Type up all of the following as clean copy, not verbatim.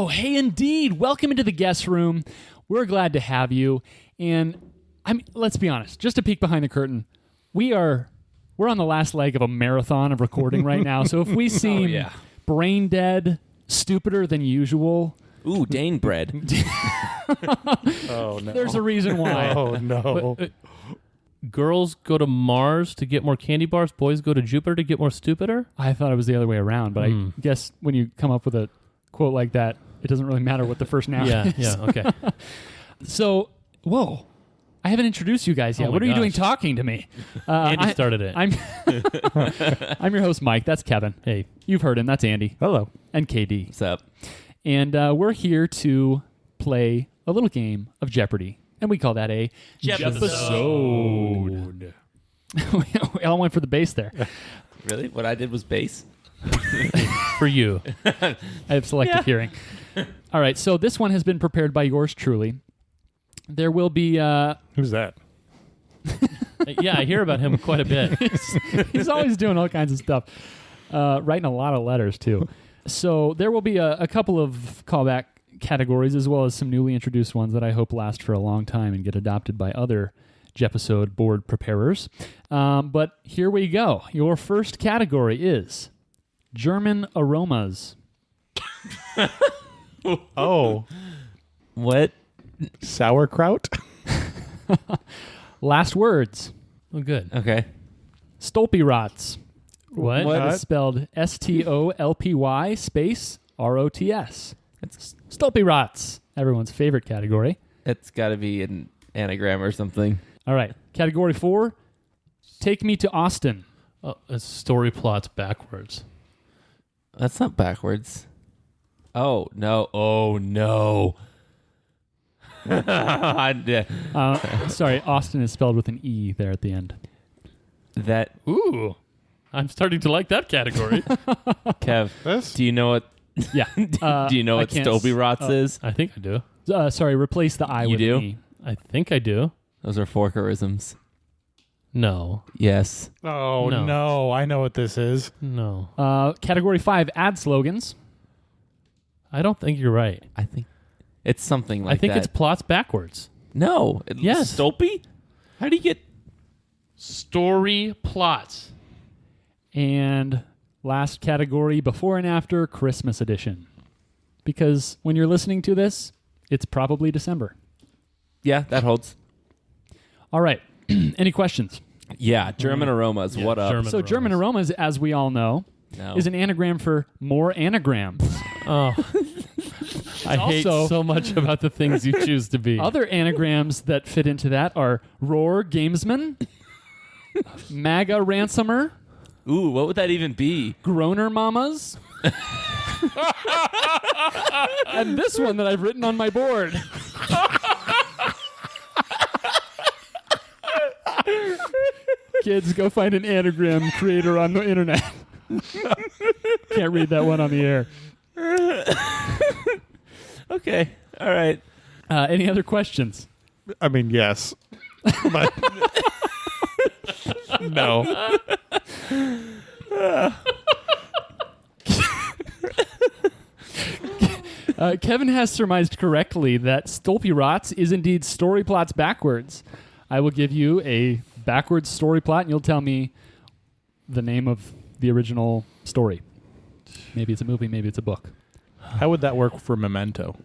hey, indeed. Welcome into the guest room. We're glad to have you. And let's be honest, just a peek behind the curtain. We're on the last leg of a marathon of recording right now. So if we seem brain dead, stupider than usual. Ooh, Dane bread. Oh, no. There's a reason why. Oh, no. Girls go to Mars to get more candy bars. Boys go to Jupiter to get more stupider. I thought it was the other way around, but I guess when you come up with a quote like that, it doesn't really matter what the first noun is. Yeah, okay. So, whoa. I haven't introduced you guys yet. Oh What are you doing gosh. talking to me? Andy started it. I'm your host, Mike. That's Kevin. Hey, you've heard him. That's Andy. Hello. And KD. What's up? And we're here to play a little game of Jeopardy. And we call that a Jepisode. We all went for the bass there. Really? What I did was bass? For you. I have selective hearing. All right, so this one has been prepared by yours truly. There will be... Who's that? Yeah, I hear about him quite a bit. he's always doing all kinds of stuff. Writing a lot of letters, too. So there will be a couple of callback categories as well as some newly introduced ones that I hope last for a long time and get adopted by other Jepisode board preparers. But here we go. Your first category is German aromas. Oh. What? Sauerkraut? Last words. Oh, good. Okay. Stolpyrots. What? That is spelled STOLPY space ROTS. It's Stolpyrots, everyone's favorite category. It's got to be an anagram or something. All right. Category 4, Take Me to Austin. Oh, it's story plots backwards. That's not backwards. Oh, no. Oh, no. Sorry, Austin is spelled with an E there at the end. That, Ooh. I'm starting to like that category. Kev, This? do you know what... Yeah. do you know I what can't Stolpyrots is? I think I do. Sorry, replace the I You with do? an E. I think I do. Those are Forkerisms. No. Yes. Oh, No. no. I know what this is. No. Category 5, ad slogans. I don't think you're right. I think it's something like I think that. it's plots backwards. No. Yes. Stolpy? How do you get... Story plots. And last category, before and after Christmas edition. Because when you're listening to this, it's probably December. Yeah, that holds. All right. Any questions? Yeah, German aromas. Yeah, What up? German So German aromas, as we all know, No. is an anagram for more anagrams. Oh. I hate also- so much about the things you choose to be. Other anagrams that fit into that are Roar Gamesman, MAGA Ransomer, Ooh, what would that even be? Groaner Mamas, and this one that I've written on my board. Kids, go find an anagram creator on the internet. Can't read that one on the air. Okay. All right. Any other questions? I mean, yes. But no. Kevin has surmised correctly that Stolpyrots is indeed story plots backwards. I will give you a backwards story plot, and you'll tell me the name of the original story. Maybe it's a movie, maybe it's a book. How would that work for Memento?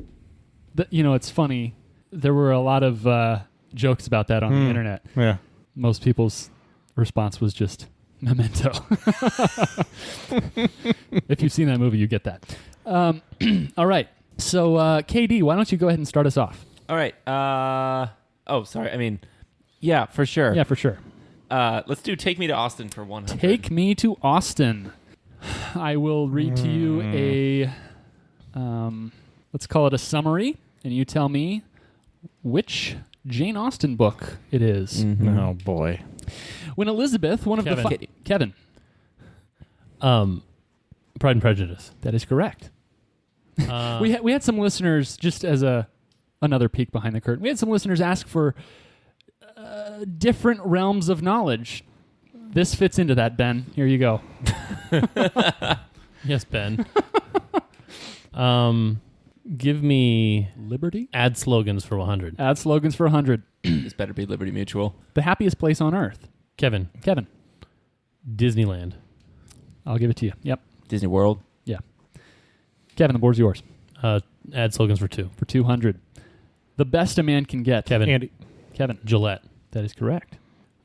It's funny. There were a lot of jokes about that on the internet. Yeah. Most people's response was just Memento. If you've seen that movie, you get that. All right. So, KD, why don't you go ahead and start us off? All right. Sorry. I mean, yeah, for sure. Yeah, for sure. Let's do Take Me to Austin for 100. Take Me to Austin. I will read to you let's call it a summary, and you tell me which Jane Austen book it is. Mm-hmm. Oh, boy. When Elizabeth, one of Kevin. the... Kevin. Pride and Prejudice. That is correct. We had some listeners, just as another peek behind the curtain, we had some listeners ask for different realms of knowledge. This fits into that, Ben. Here you go. Yes, Ben. Give me Liberty? ad slogans for 100. Ad slogans for 100. This better be Liberty Mutual. The happiest place on earth. Kevin, Kevin, Disneyland. I'll give it to you. Yep. Disney World. Yeah. Kevin, the board's yours Ad slogans for 2. for 200. The best a man can get. Kevin, Andy. Kevin, Gillette. that is correct.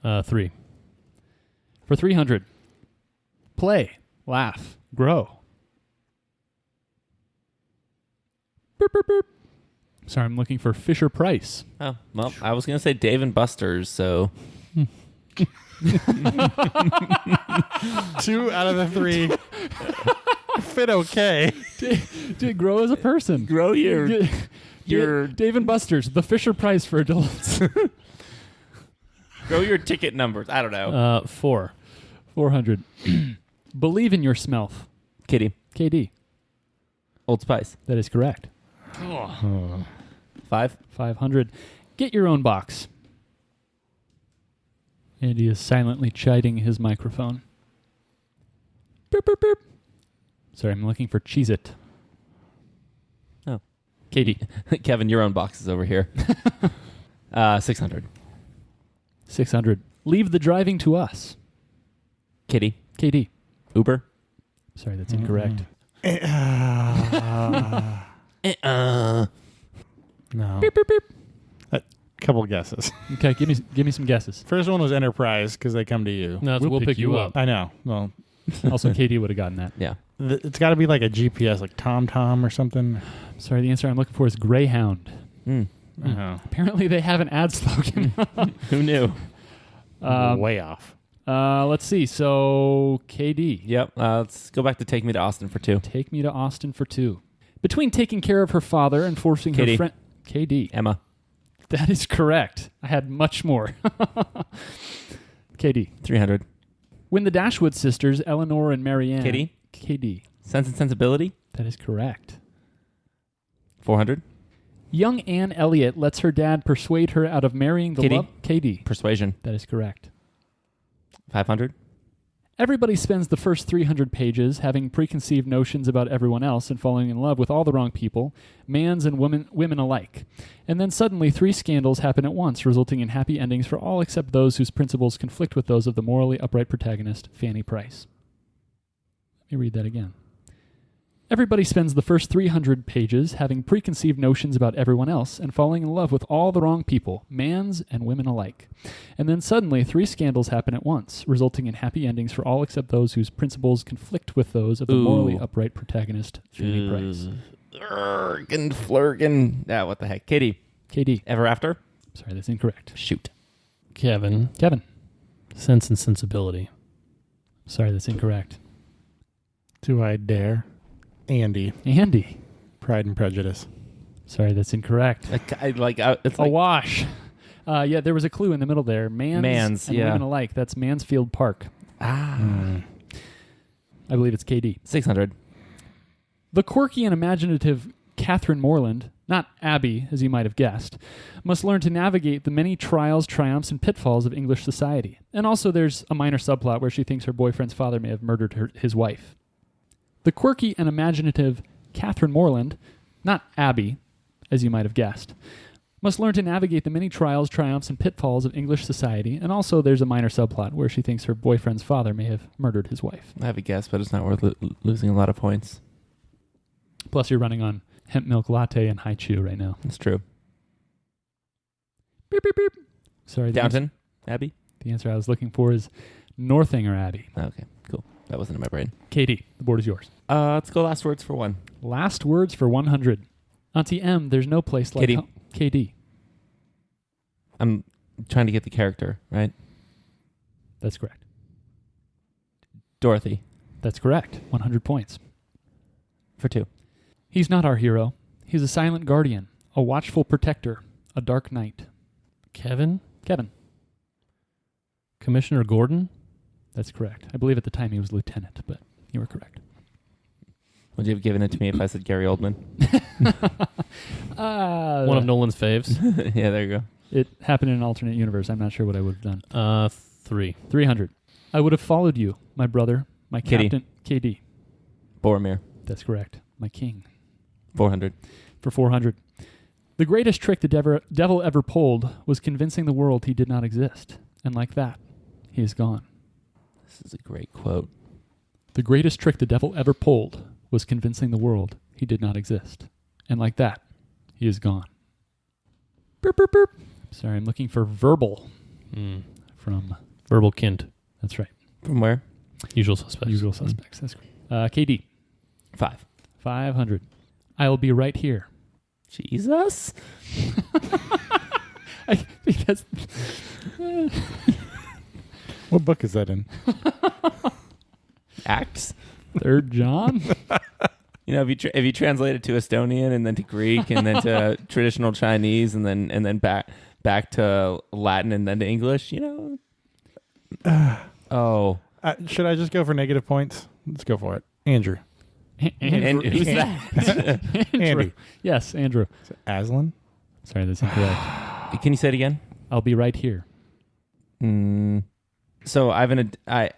3. For 300. Play, laugh, grow. Boop, boop, boop. Sorry, I'm looking for Fisher Price. Oh, well, I was going to say Dave and Buster's, so 2 out of the 3 fit okay. Dude, grow as a person. grow your Dave and Buster's, the Fisher Price for adults. grow your ticket numbers. I don't know. 4. 400. Believe in your smell. Kitty. KD, Old Spice. that is correct. 5. 500. Get your own box. Andy is silently chiding his microphone. Boop, boop, boop. Sorry, I'm looking for Cheez-It. Oh. KD, Kevin, your own box is over here. 600. 600. Leave the driving to us. Kitty. KD. Uber. Sorry, that's incorrect. No. Beep, beep, beep. Couple guesses. Okay, give me some guesses. First one was Enterprise because they come to you. No, we'll pick you up. I know. Well, Also, KD would have gotten that. Yeah. it's got to be like a GPS, like TomTom or something. Sorry, the answer I'm looking for is Greyhound. Mm. Oh. Apparently, they have an ad slogan. Who knew? Way off. Let's see. So, KD. Yep. Let's go back to Take Me to Austin for 2. Take me to Austin for 2. Between taking care of her father and forcing Kitty. her friend... KD. Emma. That is correct. I had much more. KD. 300. When the Dashwood sisters, Eleanor and Marianne... Kitty. KD. Sense and Sensibility. That is correct. 400. Young Anne Elliot lets her dad persuade her out of marrying the Kitty. love... KD. Persuasion. That is correct. 500. Everybody spends the first 300 pages having preconceived notions about everyone else and falling in love with all the wrong people, mans and women alike. And then suddenly 3 scandals happen at once, resulting in happy endings for all except those whose principles conflict with those of the morally upright protagonist, Fanny Price. Let me read that again. Everybody spends the first 300 pages having preconceived notions about everyone else and falling in love with all the wrong people, mans and women alike. And then suddenly 3 scandals happen at once, resulting in happy endings for all except those whose principles conflict with those of the morally upright protagonist, Fanny Price. Flurkin, flurkin. Ah, what the heck? Kitty. KD. Ever After? Sorry, that's incorrect. Shoot. Kevin, Kevin. Sense and Sensibility. Sorry, that's incorrect. Do I dare? Andy. Andy. Pride and Prejudice. Sorry, that's incorrect. It's like A wash. Yeah, there was a clue in the middle there. Mans and yeah. women alike. That's Mansfield Park. I believe it's KD. 600. The quirky and imaginative Catherine Morland, not Abby, as you might have guessed, must learn to navigate the many trials, triumphs, and pitfalls of English society. And also there's a minor subplot where she thinks her boyfriend's father may have murdered his wife. The quirky and imaginative Catherine Morland, not Abby, as you might have guessed, must learn to navigate the many trials, triumphs, and pitfalls of English society. And also there's a minor subplot where she thinks her boyfriend's father may have murdered his wife. I have a guess, but it's not worth losing a lot of points. Plus you're running on hemp milk latte and haichu right now. It's true. Beep, beep, beep. Sorry. Downton Abbey? The answer I was looking for is Northanger Abbey. Okay, cool. That wasn't in my brain. KD, the board is yours. Let's go last words for 1. Last words for 100. Auntie M, there's no place like Kitty. home. KD. I'm trying to get the character, right? That's correct. Dorothy That's correct. 100 points. for 2. He's not our hero. He's a silent guardian, a watchful protector, a dark knight. Kevin, Kevin. Commissioner Gordon. That's correct. I believe at the time he was lieutenant, but you were correct. Would you have given it to me if I said Gary Oldman? One of Nolan's faves. Yeah, there you go. It happened in an alternate universe. I'm not sure what I would have done. 3. 300. I would have followed you, my brother, my Kitty. captain. KD. Boromir. That's correct. My king. 400. For 400. The greatest trick the devil ever pulled was convincing the world he did not exist. And like that, he is gone. This is a great quote. The greatest trick the devil ever pulled was convincing the world he did not exist. And like that, he is gone. Burp, burp, burp. Sorry, I'm looking for verbal from... Verbal Kind. That's right. From where? Usual Suspects. Usual Suspects. That's great. KD. 5. 500. I'll be right here. Jesus? I think that's... What book is that in? Acts? 3rd John? You know, if you translate it to Estonian and then to Greek and then to traditional Chinese and then back to Latin and then to English, you know. Should I just go for negative points? Let's go for it. Andrew. And who's that? Andy. Yes, Andrew. Is it Aslan? Sorry, that's incorrect. Can you say it again? I'll be right here. So I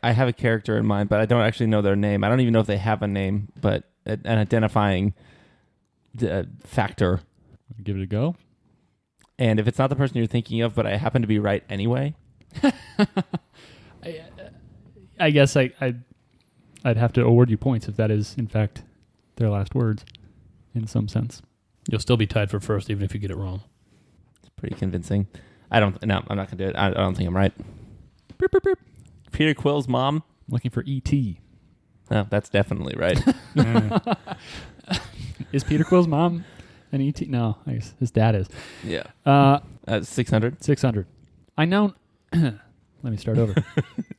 have a character in mind, but I don't actually know their name. I don't even know if they have a name, but an identifying factor. Give it a go. And if it's not the person you're thinking of, but I happen to be right anyway. I guess I'd have to award you points if that is, in fact, their last words, in some sense. You'll still be tied for first, even if you get it wrong. It's pretty convincing. I'm not going to do it. I don't think I'm right. Beep, beep, beep. Peter Quill's mom? Looking for E.T. Oh, that's definitely right. Is Peter Quill's mom an E.T.? No, I guess his dad is. Yeah. 600. 600. I know... Let me start over.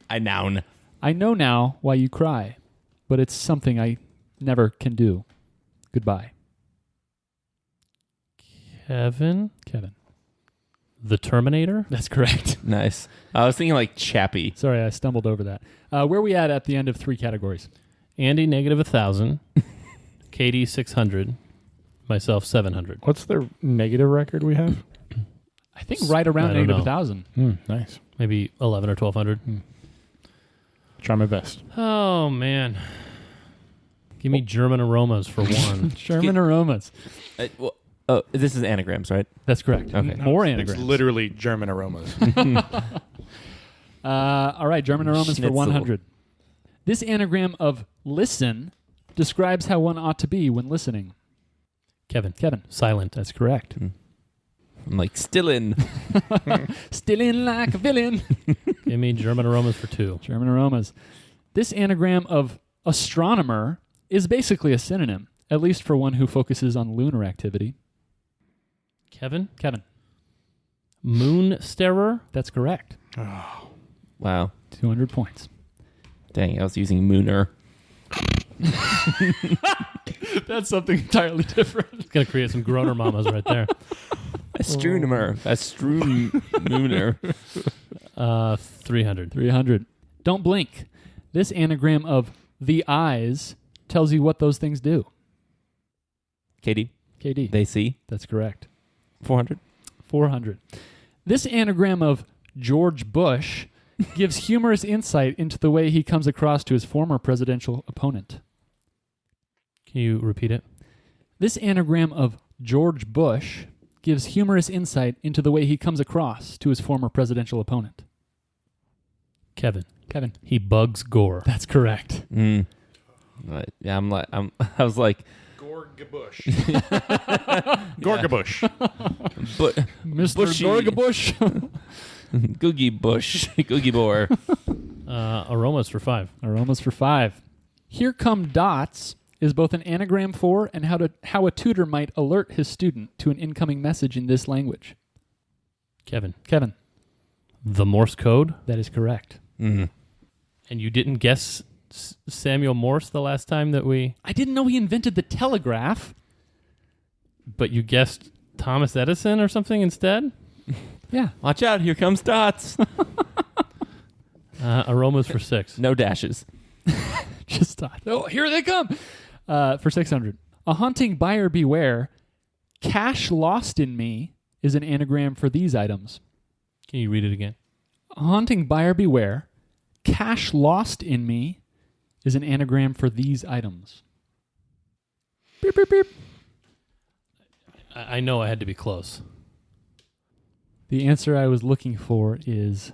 I know now why you cry, but it's something I never can do. Goodbye. Kevin? The Terminator? That's correct. Nice. I was thinking like Chappie. Sorry, I stumbled over that. Where are we at the end of 3 categories? Andy, negative 1,000. Katie, 600. Myself, 700. What's the negative record we have? I think right around I don't negative know. 1,000. Nice. Maybe 11 or 1,200. Try my best. Oh, man. Give me German aromas for one. Sherman aromas. This is anagrams, right? That's correct. Okay. More It's anagrams. literally German aromas. All right, German aromas for Schnitzel. 100. This anagram of listen describes how one ought to be when listening. Kevin. Kevin. Silent. That's correct. I'm like, still in. Still in like a villain. Give me German aromas for 2. German aromas. This anagram of astronomer is basically a synonym, at least for one who focuses on lunar activity. Kevin. Kevin. Moonstarer. That's correct. Wow. 200 points. Dang, I was using Mooner. That's something entirely different. It's going to create some Groaner mamas right there. Astronomer. Mooner. 300. 300. Don't blink. This anagram of the eyes tells you what those things do. Katie, KD. they see. That's correct. 400. 400. This anagram of George Bush gives humorous insight into the way he comes across to his former presidential opponent. Can you repeat it? This anagram of George Bush gives humorous insight into the way he comes across to his former presidential opponent. Kevin. Kevin. He bugs Gore. That's correct. Right. Yeah, I was like, Gorgabush. Gorgabush. but Mr. Bushy. Gorgabush. Googie Bush, Googie Boar. Aromas for 5. Aromas for 5. Here come dots is both an anagram for and how a tutor might alert his student to an incoming message in this language. Kevin. The Morse code. That is correct. Mm-hmm. And you didn't guess Samuel Morse the last time that we... I didn't know he invented the telegraph. But you guessed Thomas Edison or something instead? Yeah. Watch out! Here comes dots. Aromas for 6. No dashes. Just thought. Oh, here they come. For 600. A haunting buyer beware. Cash lost in me is an anagram for these items. Can you read it again? A haunting buyer beware. Cash lost in me is an anagram for these items. Beep, beep, beep. I know I had to be close. The answer I was looking for is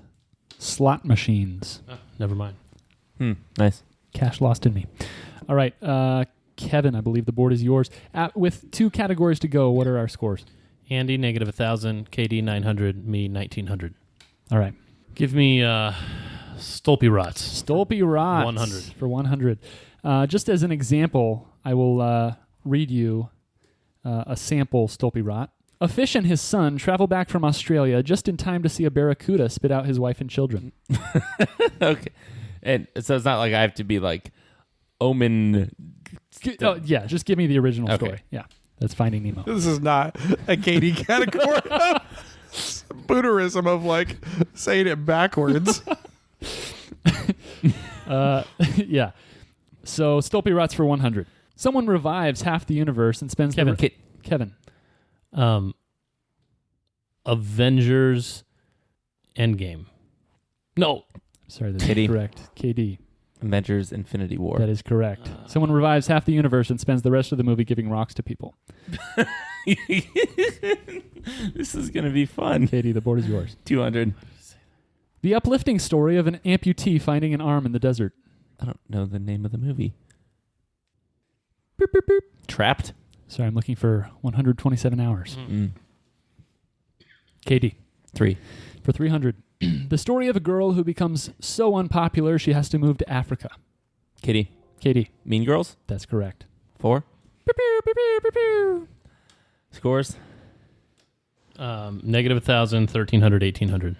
slot machines. Never mind. Nice. Cash lost in me. All right, Kevin, I believe the board is yours. With 2 categories to go, what are our scores? Andy, negative 1,000. KD, 900. Me, 1,900. All right. Give me Stolpe Rots. Stolpe Rots. 100. For 100. Just as an example, I will read you a sample Stolpe Rot. A fish and his son travel back from Australia just in time to see a barracuda spit out his wife and children. Okay. And so it's not like I have to be like Omen. Yeah, just give me the original Okay. story. Yeah, that's Finding Nemo. This is not a Katie category. Booterism of like saying it backwards. Yeah. So Stolpe Rots for 100. Someone revives half the universe and spends Kevin. Kevin. Avengers Endgame. No. Sorry, that's KD. incorrect. KD. Avengers Infinity War. That is correct. Someone revives half the universe and spends the rest of the movie giving rocks to people. This is going to be fun. KD, the board is yours. 200. The uplifting story of an amputee finding an arm in the desert. I don't know the name of the movie. Boop, boop, boop. Trapped? Sorry, I'm looking for 127 hours. Mm. KD. 3. For 300. The story of a girl who becomes so unpopular she has to move to Africa. Kitty. KD. Mean Girls? That's correct. 4. Pew, pew, pew, pew, pew, pew. Scores? Negative 1,000, 1,300, 1,800.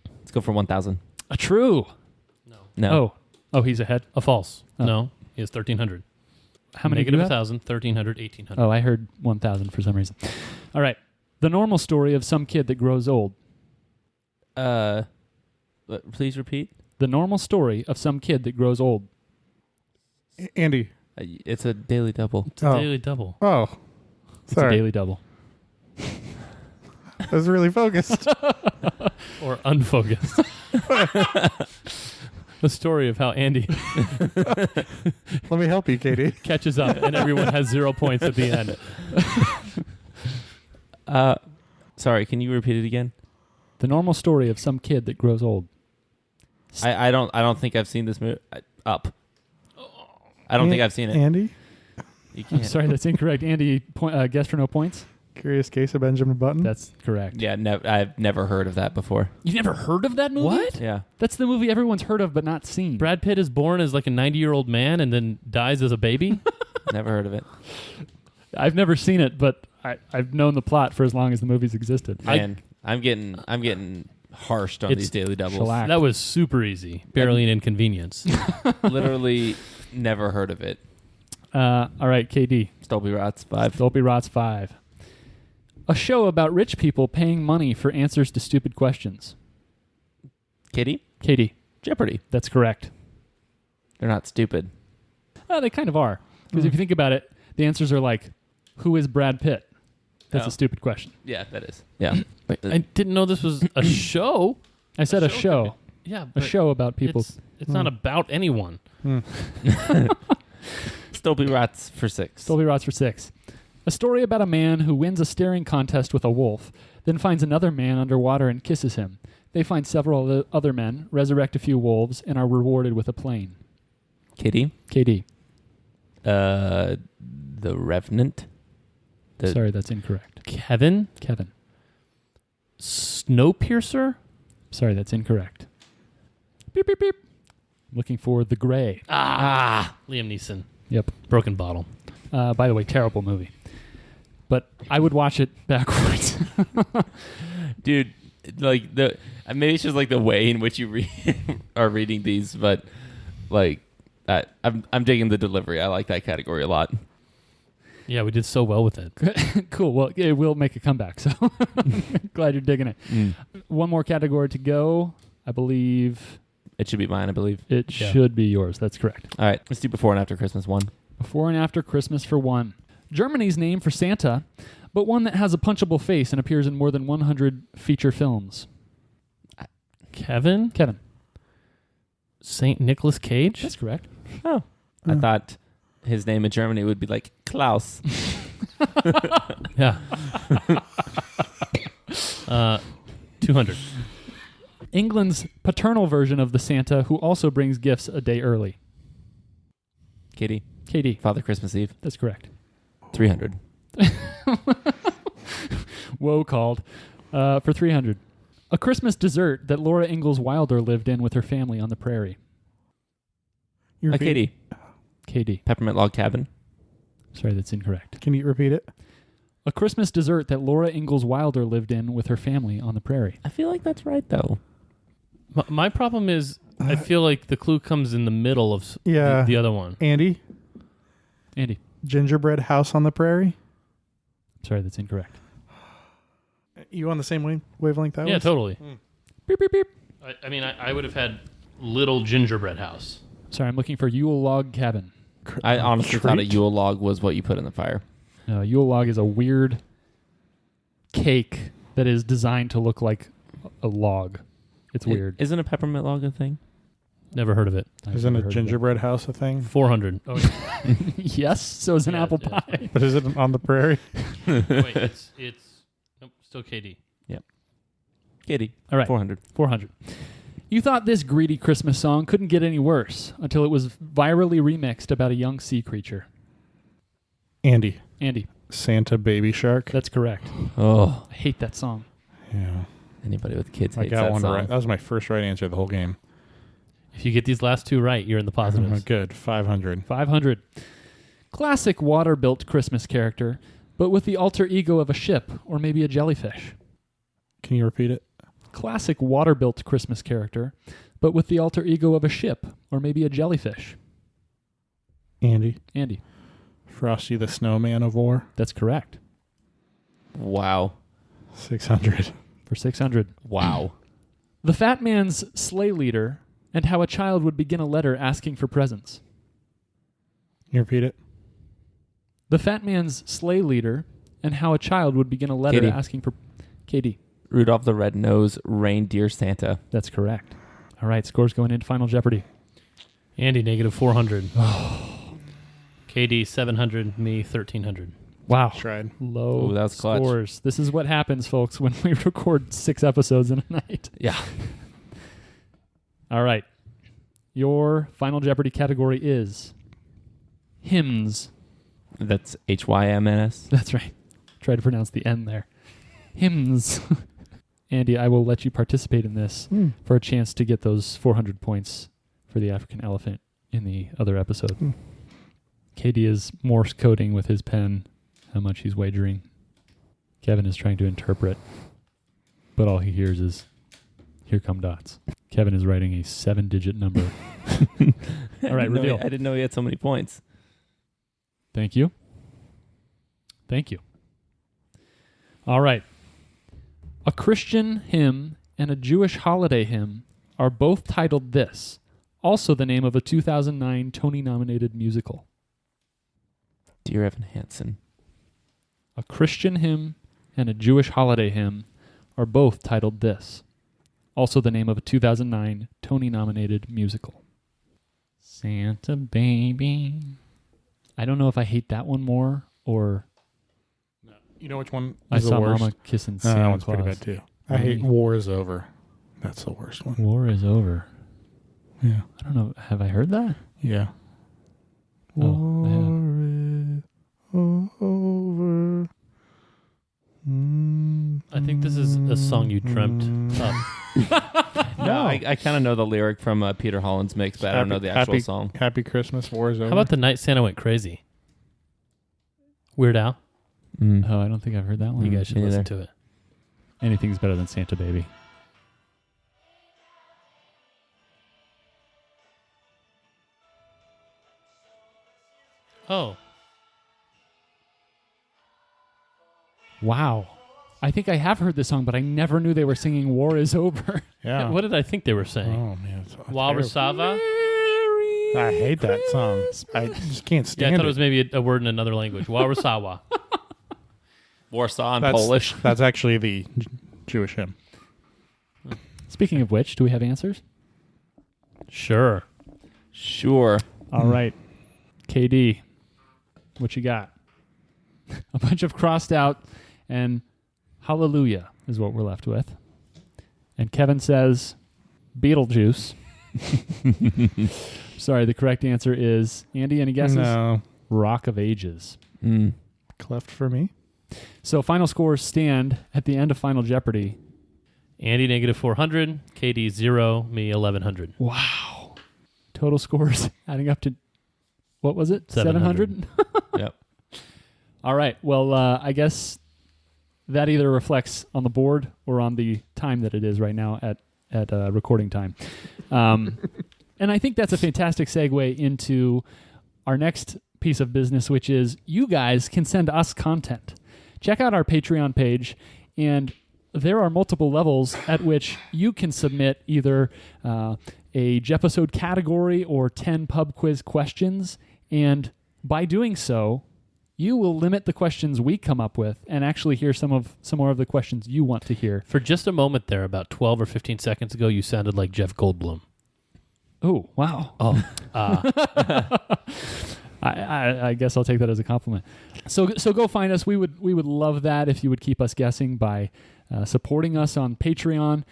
Let's go for 1,000. A true. No. Oh, he's ahead. A false. Oh. No. He has 1,300. How many Negative do you have? 1,000, 1,300, 1,800. Oh, I heard 1,000 for some reason. All right. The normal story of some kid that grows old. Please repeat. The normal story of some kid that grows old. Andy. It's a daily double. It's a daily double. Oh. It's Sorry. a daily double. I was really focused. Or unfocused. The story of how Andy Let me help you, Katie. catches up and everyone has 0 points at the end. Sorry, can you repeat it again? The normal story of some kid that grows old. I don't think I've seen this movie. Up. I don't think I've seen it. Andy? You I'm can't. sorry, that's incorrect. Andy, guess for no points? Curious Case of Benjamin Button? That's correct. Yeah, I've never heard of that before. You've never heard of that movie? What? Yeah. That's the movie everyone's heard of but not seen. Brad Pitt is born as like a 90-year-old man and then dies as a baby? Never heard of it. I've never seen it, but I've known the plot for as long as the movie's existed. Man, I'm getting harshed on It's these daily doubles. shellacked. That was super easy. Barely an inconvenience. Literally never heard of it. All right, KD. Stolpe Rots 5. Stolpe Rots 5. A show about rich people paying money for answers to stupid questions. Kitty? KD. Jeopardy. That's correct. They're not stupid. They kind of are. Because if you think about it, the answers are like, who is Brad Pitt? That's Oh. a stupid question. Yeah, that is. Yeah. I didn't know this was a show. I said a show. Yeah, A but show about people. It's not about anyone. Stolpe Rots for 6. Stolpe Rots for 6. A story about a man who wins a staring contest with a wolf, then finds another man underwater and kisses him. They find several other men, resurrect a few wolves, and are rewarded with a plane. Kitty? KD. The Revenant? Sorry, that's incorrect. Kevin? Kevin. Snowpiercer? Sorry, that's incorrect. Beep, beep, beep. Looking for The Gray. Liam Neeson. Yep. Broken Bottle. By the way, terrible movie. But I would watch it backwards. Dude, like maybe it's just like the way in which you are reading these, but like I'm digging the delivery. I like that category a lot. Yeah, we did so well with it. Cool. Well, it will make a comeback, so glad you're digging it. One more category to go. I believe It should be mine, I believe. it should be yours. That's correct. All right, let's do before and after Christmas 1. Before and after Christmas for 1. Germany's name for Santa, but one that has a punchable face and appears in more than 100 feature films. Kevin? Kevin. St. Nicholas Cage? That's correct. Oh, I thought his name in Germany would be like Klaus. Yeah. 200. England's paternal version of the Santa who also brings gifts a day early. Katie. Katie. Father Christmas Eve. That's correct. 300. Whoa, called. For 300. A Christmas dessert that Laura Ingalls Wilder lived in with her family on the prairie. Katie. Katie. Peppermint Log Cabin. Sorry, that's incorrect. Can you repeat it? A Christmas dessert that Laura Ingalls Wilder lived in with her family on the prairie. I feel like that's right, though. My problem is I feel like the clue comes in the middle of Yeah. the other one. Andy, Andy. gingerbread house on the prairie. Sorry, that's incorrect. You on the same wavelength I was? Yeah, totally. Beep, beep, beep. I mean, I would have had little gingerbread house. Sorry, I'm looking for Yule Log Cabin. I honestly thought a Treat? Yule log was what you put in the fire. Yule Log is a weird cake that is designed to look like a log. It's weird. Isn't a peppermint log a thing? Never heard of it. I've Isn't never a heard of it. gingerbread house a thing? 400. Oh, yeah. Yes, so is an Yeah, apple yeah. pie. But is it on the prairie? Wait, it's nope, still KD. Katie. All right. 400. 400. You thought this greedy Christmas song couldn't get any worse until it was virally remixed about a young sea creature. Andy, Andy, Santa Baby Shark. that's correct. Oh, I hate that song. Yeah. anybody with kids I hates got that one song. right. That was my first right answer of the whole game. If you get these last two right, you're in the positives. Good. 500. 500. Classic water-built Christmas character, but with the alter ego of a ship or maybe a jellyfish. Can you repeat it? Classic water-built Christmas character, but with the alter ego of a ship or maybe a jellyfish. Andy, Andy, Frosty the Snowman of War. that's correct. Wow. 600. For 600. Wow. The Fat Man's Sleigh Leader and how a child would begin a letter asking for presents. Can you repeat it? The Fat Man's Sleigh Leader and how a child would begin a letter Katie. asking for... Katie, Rudolph the Red-Nosed Reindeer Santa. that's correct. All right, scores going into Final Jeopardy. Andy, negative 400. KD, 700. Me, 1,300. Wow. Tried. Low Ooh, that was clutch. scores. This is what happens, folks, when we record 6 episodes in a night. Yeah. All right. Your Final Jeopardy category is hymns. That's HYMNS. That's right. Try to pronounce the N there. Hymns. Andy, I will let you participate in this for a chance to get those 400 points for the African elephant in the other episode. KD is Morse coding with his pen how much he's wagering. Kevin is trying to interpret, but all he hears is, here come dots. Kevin is writing a 7-digit number. All right, reveal. I didn't know he had so many points. Thank you. Thank you. All right. A Christian hymn and a Jewish holiday hymn are both titled this, also the name of a 2009 Tony-nominated musical. Dear Evan Hansen. A Christian hymn and a Jewish holiday hymn are both titled this, also the name of a 2009 Tony-nominated musical. Santa Baby. I don't know if I hate that one more or You know which one I is the Saw worst? Mama Kissing That Santa one's Claus. pretty bad too. I hate War is Over. That's the worst one. War is over. Yeah. I don't know. Have I heard that? Yeah. Oh, I have. War is over. I think this is a song you dreamt up. No, I kind of know the lyric from Peter Holland's mix, but I don't know the actual song. Happy Christmas, War is Over. How about The Night Santa Went Crazy? Weird Al? Oh, I don't think I've heard that one. You guys should me listen neither. to it. Anything's better than Santa Baby. Oh. Wow. I think I have heard this song, but I never knew they were singing War is Over. Yeah. What did I think they were saying? Oh, man. It's Walrusava? I hate that song. I just can't Yeah, stand I thought it was maybe a word in another language. Walrusawa. Warsaw in That's Polish. That's actually the Jewish hymn. Speaking of which, do we have answers? Sure. Sure. All right. KD, what you got? a bunch of crossed out, and hallelujah is what we're left with. And Kevin says Beetlejuice. Sorry, the correct answer is, Andy, any guesses? No. Rock of Ages. Cleft for me. So final scores stand at the end of Final Jeopardy. Andy -400, KD 0, me 1100. Wow. Total scores adding up to, what was it? 700. Yep. All right. Well, I guess that either reflects on the board or on the time that it is right now at recording time. And I think that's a fantastic segue into our next piece of business, which is you guys can send us content. Check out our Patreon page, and there are multiple levels at which you can submit either a Jepisode category or 10 pub quiz questions, and by doing so, you will limit the questions we come up with and actually hear some more of the questions you want to hear. For just a moment there, about 12 or 15 seconds ago, you sounded like Jeff Goldblum. Oh, wow. Oh. I guess I'll take that as a compliment. So go find us. We would love that if you would keep us guessing by supporting us on Patreon.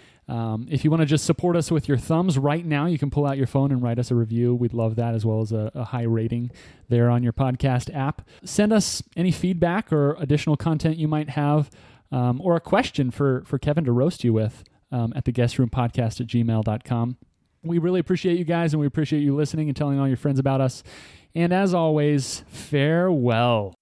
If you want to just support us with your thumbs right now, you can pull out your phone and write us a review. We'd love that, as well as a high rating there on your podcast app. Send us any feedback or additional content you might have, or a question for Kevin to roast you with at theguestroompodcast@gmail.com. We really appreciate you guys, and we appreciate you listening and telling all your friends about us. And as always, farewell.